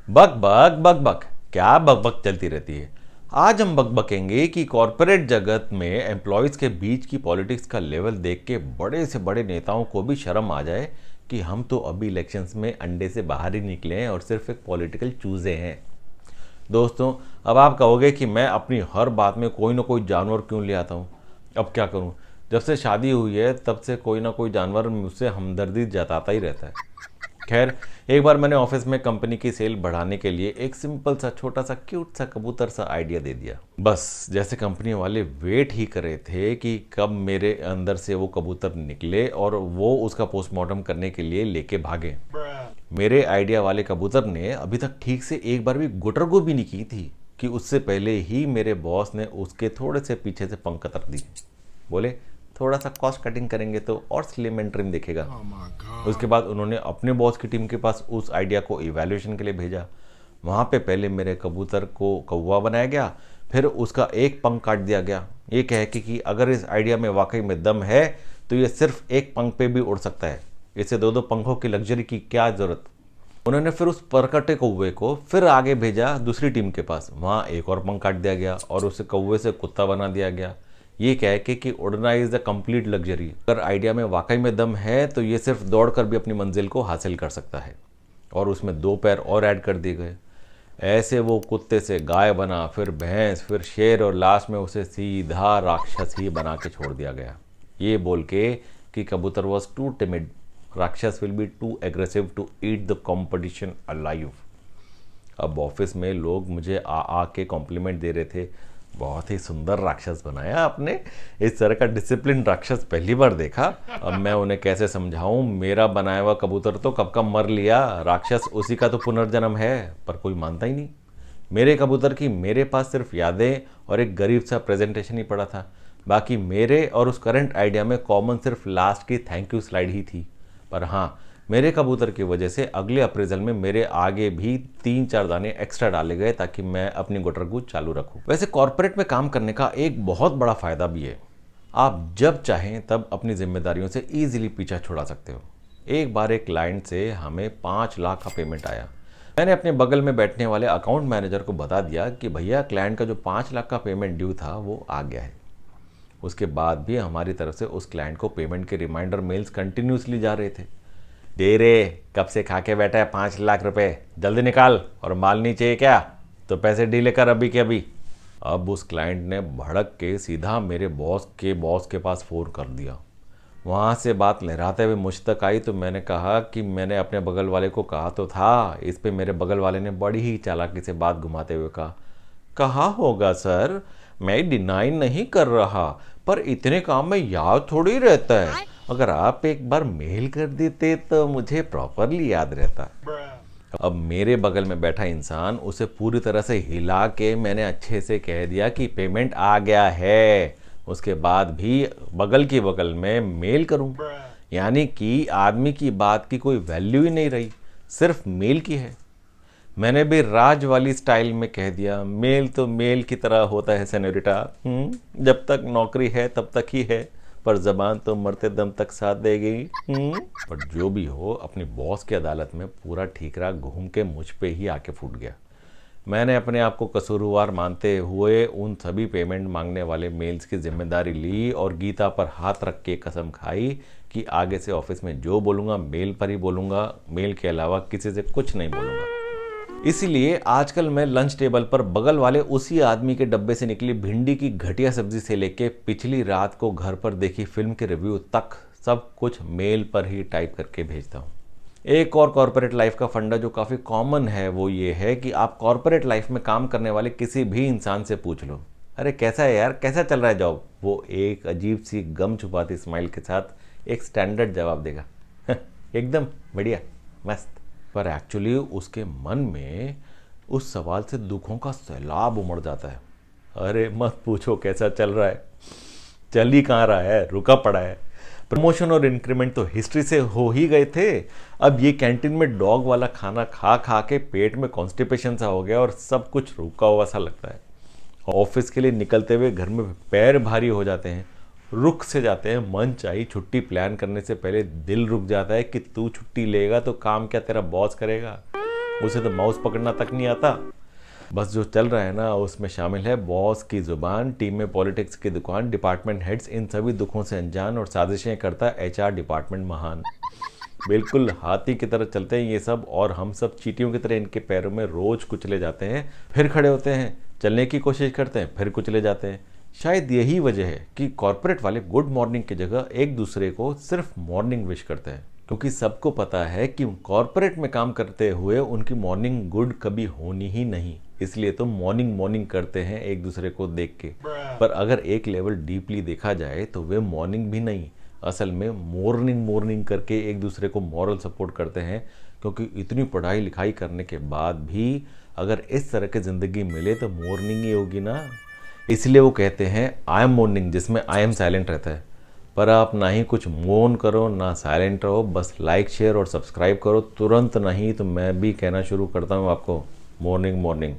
बक बक बक बक, क्या बक बक चलती रहती है। आज हम बक बकेंगे कि कॉरपोरेट जगत में एम्प्लॉयज़ के बीच की पॉलिटिक्स का लेवल देख के बड़े से बड़े नेताओं को भी शर्म आ जाए कि हम तो अभी इलेक्शंस में अंडे से बाहर ही निकले हैं और सिर्फ एक पॉलिटिकल चूजे हैं। दोस्तों, अब आप कहोगे कि मैं अपनी हर बात में कोई ना कोई जानवर क्यों ले आता हूँ। अब क्या करूँ, जब से शादी हुई है तब से कोई ना कोई जानवर मुझसे हमदर्दी जताता ही रहता है। खैर, एक बार मैंने ऑफिस में कंपनी की सेल बढ़ाने के लिए एक सिंपल सा छोटा सा क्यूट सा कबूतर सा आइडिया दे दिया। बस जैसे कंपनी वाले वेट ही कर रहे थे कि कब मेरे अंदर से वो कबूतर निकले और वो उसका पोस्टमार्टम करने के लिए लेके भागे। मेरे आइडिया वाले कबूतर ने अभी तक ठीक से एक बार भी गुटरगु भी नहीं की थी कि उससे पहले ही मेरे बॉस ने उसके थोड़े से पीछे से पंख कतर दिए। बोले थोड़ा सा कॉस्ट कटिंग करेंगे तो और स्लिम एंड ट्रिम दिखेगा। उसके बाद उन्होंने अपने बॉस की टीम के पास उस आइडिया को इवैल्यूएशन के लिए भेजा। वहाँ पे पहले मेरे कबूतर को कौवा बनाया गया, फिर उसका एक पंख काट दिया गया, ये कह के कि अगर इस आइडिया में वाकई में दम है तो ये सिर्फ एक पंख पे भी उड़ सकता है, इसे दो दो पंखों की लग्जरी की क्या ज़रूरत। उन्होंने फिर उस परकटे कौवे को फिर आगे भेजा दूसरी टीम के पास, वहाँ एक और पंख काट दिया गया और उसे कौवे से कुत्ता बना दिया गया, ये कह के कि उड़ना इज़ द कंप्लीट लग्जरी। अगर आइडिया में वाकई में दम है तो ये सिर्फ दौड़कर भी अपनी मंजिल को हासिल कर सकता है। और उसमें 2 पैर और ऐड कर दिए गए। ऐसे वो कुत्ते से गाय बना, फिर भैंस, फिर शेर और लास्ट में उसे सीधा राक्षस ही बना के छोड़ दिया गया, ये बोल के कि कबूतर वॉज टू टिमिड, राक्षस will be too aggressive to eat the competition alive. अब ऑफिस में लोग मुझे आ के कॉम्प्लीमेंट दे रहे थे, बहुत ही सुंदर राक्षस बनाया आपने, इस तरह का डिसिप्लिन राक्षस पहली बार देखा। अब मैं उन्हें कैसे समझाऊं, मेरा बनाया हुआ कबूतर तो कब का मर लिया, राक्षस उसी का तो पुनर्जन्म है, पर कोई मानता ही नहीं। मेरे कबूतर की मेरे पास सिर्फ यादें और एक गरीब सा प्रेजेंटेशन ही पड़ा था, बाकी मेरे और उस करंट आइडिया में कॉमन सिर्फ लास्ट की थैंक यू स्लाइड ही थी। पर हाँ, मेरे कबूतर की वजह से अगले अप्रेजल में मेरे आगे भी 3-4 दाने एक्स्ट्रा डाले गए ताकि मैं अपनी गुटरगु चालू रखूं। वैसे कॉर्पोरेट में काम करने का एक बहुत बड़ा फायदा भी है, आप जब चाहें तब अपनी जिम्मेदारियों से ईजिली पीछा छुड़ा सकते हो। एक बार एक क्लाइंट से हमें 5 लाख का पेमेंट आया। मैंने अपने बगल में बैठने वाले अकाउंट मैनेजर को बता दिया कि भैया क्लाइंट का जो 5 लाख का पेमेंट ड्यू था वो आ गया है। उसके बाद भी हमारी तरफ से उस क्लाइंट को पेमेंट के रिमाइंडर मेल्स कंटिन्यूसली जा रहे थे। दे रे, कब से खा के बैठा है 5 लाख रुपए, जल्दी निकाल, और माल नहीं चाहिए क्या तो पैसे डीले कर अभी के अभी। अब उस क्लाइंट ने भड़क के सीधा मेरे बॉस के पास फ़ोन कर दिया। वहाँ से बात लहराते हुए मुझ तक आई तो मैंने कहा कि मैंने अपने बगल वाले को कहा तो था। इस पे मेरे बगल वाले ने बड़ी ही चालाकी से बात घुमाते हुए कहा होगा सर, मैं डिनाई नहीं कर रहा, पर इतने काम में याद थोड़ी रहता है, अगर आप एक बार मेल कर देते तो मुझे प्रॉपरली याद रहता। अब मेरे बगल में बैठा इंसान उसे पूरी तरह से हिला के मैंने अच्छे से कह दिया कि पेमेंट आ गया है, उसके बाद भी बगल की बगल में मेल करूं, यानी कि आदमी की बात की कोई वैल्यू ही नहीं रही, सिर्फ मेल की है। मैंने भी राज वाली स्टाइल में कह दिया, मेल तो मेल की तरह होता है सेनोरिटा, जब तक नौकरी है तब तक ही है, पर जबान तो मरते दम तक साथ देगी। पर जो भी हो, अपनी बॉस की अदालत में पूरा ठीकरा घूम के मुझ पे ही आके फूट गया। मैंने अपने आप को कसूरवार मानते हुए उन सभी पेमेंट मांगने वाले मेल्स की जिम्मेदारी ली और गीता पर हाथ रख के कसम खाई कि आगे से ऑफिस में जो बोलूँगा मेल पर ही बोलूँगा, मेल के अलावा किसी से कुछ नहीं बोलूँगा। इसीलिए आजकल मैं लंच टेबल पर बगल वाले उसी आदमी के डब्बे से निकली भिंडी की घटिया सब्जी से लेके पिछली रात को घर पर देखी फिल्म के रिव्यू तक सब कुछ मेल पर ही टाइप करके भेजता हूँ। एक और कॉर्पोरेट लाइफ का फंडा जो काफ़ी कॉमन है वो ये है कि आप कॉर्पोरेट लाइफ में काम करने वाले किसी भी इंसान से पूछ लो, अरे कैसा है यार, कैसा चल रहा है जॉब, वो एक अजीब सी गम छुपाती स्माइल के साथ एक स्टैंडर्ड जवाब देगा, एकदम बढ़िया, मस्त। पर एक्चुअली उसके मन में उस सवाल से दुखों का सैलाब उमड़ जाता है। अरे मत पूछो कैसा चल रहा है, चल ही कहाँ रहा है, रुका पड़ा है। प्रमोशन और इंक्रीमेंट तो हिस्ट्री से हो ही गए थे, अब ये कैंटीन में डॉग वाला खाना खा खा के पेट में कॉन्स्टिपेशन सा हो गया और सब कुछ रुका हुआ सा लगता है। ऑफिस के लिए निकलते हुए घर में पैर भारी हो जाते हैं, रुक से जाते हैं, मन चाहिए छुट्टी प्लान करने से पहले दिल रुक जाता है कि तू छुट्टी लेगा तो काम क्या तेरा बॉस करेगा। उसे तो माउस पकड़ना तक नहीं आता। बस जो चल रहा है ना उसमें शामिल है बॉस की जुबान, टीम में पॉलिटिक्स की दुकान, डिपार्टमेंट हेड्स इन सभी दुखों से अनजान और साजिशें करता एचआर डिपार्टमेंट महान। बिल्कुल हाथी की तरह चलते हैं ये सब और हम सब चींटियों की तरह इनके पैरों में रोज कुचले जाते हैं, फिर खड़े होते हैं, चलने की कोशिश करते हैं, फिर कुचले जाते हैं। शायद यही वजह है कि कॉरपोरेट वाले गुड मॉर्निंग की जगह एक दूसरे को सिर्फ मॉर्निंग विश करते हैं, क्योंकि सबको पता है कि कॉरपोरेट में काम करते हुए उनकी मॉर्निंग गुड कभी होनी ही नहीं, इसलिए तो मॉर्निंग मॉर्निंग करते हैं एक दूसरे को देख के। पर अगर एक लेवल डीपली देखा जाए तो वे मॉर्निंग भी नहीं, असल में मॉर्निंग मॉर्निंग करके एक दूसरे को मॉरल सपोर्ट करते हैं, क्योंकि इतनी पढ़ाई लिखाई करने के बाद भी अगर इस तरह की ज़िंदगी मिले तो मॉर्निंग ही होगी ना। इसलिए वो कहते हैं आई एम मॉर्निंग, जिसमें आई एम साइलेंट रहता है। पर आप ना ही कुछ मौन करो ना साइलेंट रहो, बस लाइक शेयर और सब्सक्राइब करो तुरंत, नहीं तो मैं भी कहना शुरू करता हूँ आपको मॉर्निंग मॉर्निंग।